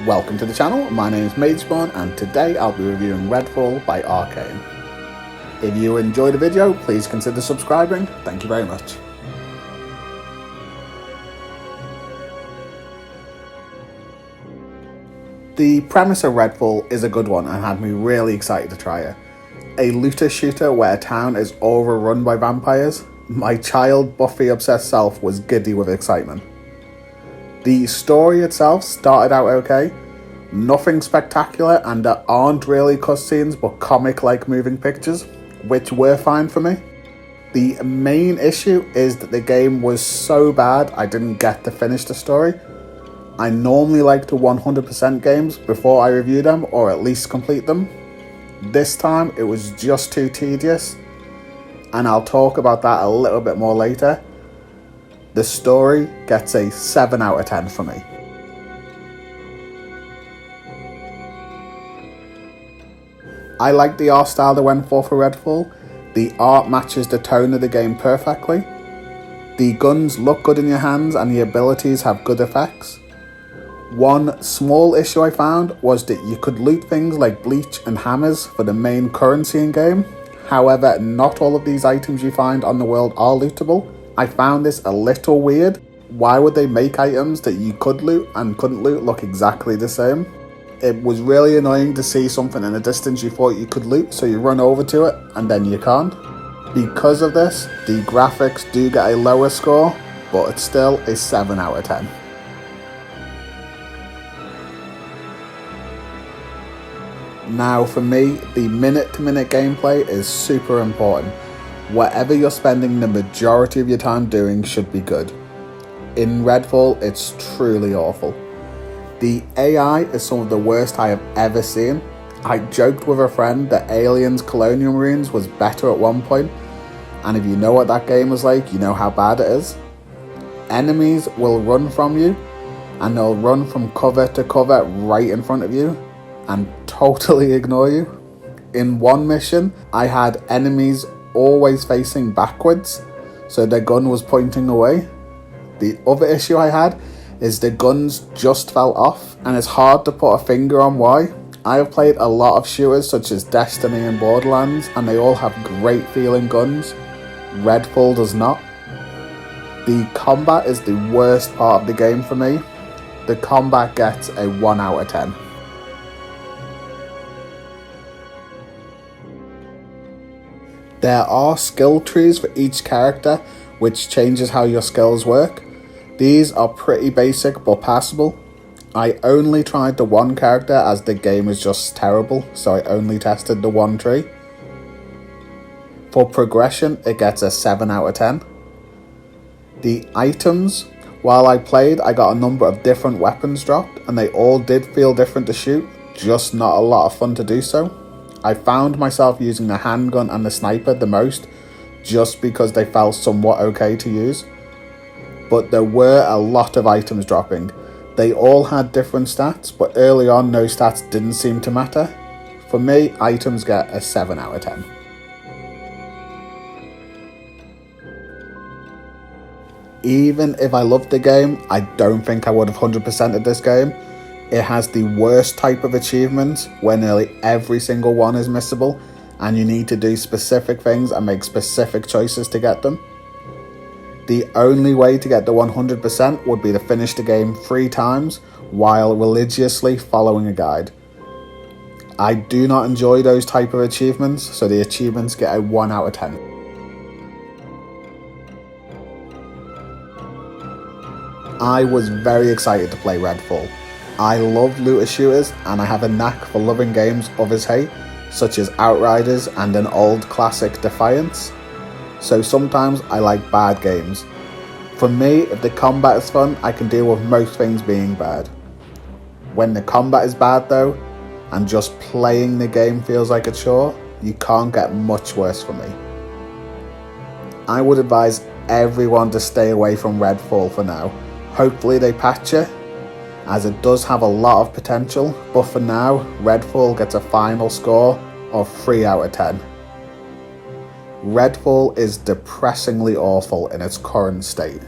Welcome to the channel, my name is Magespawn and today I'll be reviewing Redfall by Arcane. If you enjoyed the video, please consider subscribing. Thank you very much. The premise of Redfall is a good one and had me really excited to try it. A looter shooter where a town is overrun by vampires. My child Buffy obsessed self was giddy with excitement. The story itself started out okay, nothing spectacular, and there aren't really cutscenes but comic-like moving pictures, which were fine for me. The main issue is that the game was so bad I didn't get to finish the story. I normally like to 100% games before I review them, or at least complete them. This time it was just too tedious, and I'll talk about that a little bit more later. The story gets a 7 out of 10 for me. I like the art style that went for Redfall. The art matches the tone of the game perfectly. The guns look good in your hands and the abilities have good effects. One small issue I found was that you could loot things like bleach and hammers for the main currency in game. However, not all of these items you find on the world are lootable. I found this a little weird. Why would they make items that you could loot and couldn't loot look exactly the same? It was really annoying to see something in the distance you thought you could loot, so you run over to it and then you can't. Because of this, the graphics do get a lower score, but it's still a 7 out of 10. Now for me, the minute-to-minute gameplay is super important. Whatever you're spending the majority of your time doing should be good. In Redfall, it's truly awful. The AI is some of the worst I have ever seen. I joked with a friend that Alien's Colonial Marines was better at one point, and if you know what that game is like, you know how bad it is. Enemies will run from you, and they'll run from cover to cover right in front of you, and totally ignore you. In one mission, I had enemies always facing backwards, so their gun was pointing away. The other issue I had is the guns just fell off, and it's hard to put a finger on why. I have played a lot of shooters such as Destiny and Borderlands, and they all have great feeling guns. Redfall does not. The combat is the worst part of the game for me. The combat gets a 1 out of 10. There are skill trees for each character, which changes how your skills work. These are pretty basic but passable. I only tried the one character as the game is just terrible, so I only tested the one tree. For progression, it gets a 7 out of 10. The items, while I played, I got a number of different weapons dropped, and they all did feel different to shoot, just not a lot of fun to do so. I found myself using the handgun and the sniper the most, just because they felt somewhat okay to use. But there were a lot of items dropping. They all had different stats, but early on those stats didn't seem to matter. For me, items get a 7 out of 10. Even if I loved the game, I don't think I would have 100%ed this game. It has the worst type of achievements where nearly every single one is missable and you need to do specific things and make specific choices to get them. The only way to get the 100% would be to finish the game 3 times while religiously following a guide. I do not enjoy those type of achievements, so the achievements get a 1 out of 10. I was very excited to play Redfall. I love looter shooters and I have a knack for loving games others hate, such as Outriders and an old classic Defiance. So sometimes I like bad games. For me, if the combat is fun, I can deal with most things being bad. When the combat is bad though, and just playing the game feels like a chore, you can't get much worse for me. I would advise everyone to stay away from Redfall for now. Hopefully they patch it, as it does have a lot of potential, but for now, Redfall gets a final score of 3 out of 10. Redfall is depressingly awful in its current state.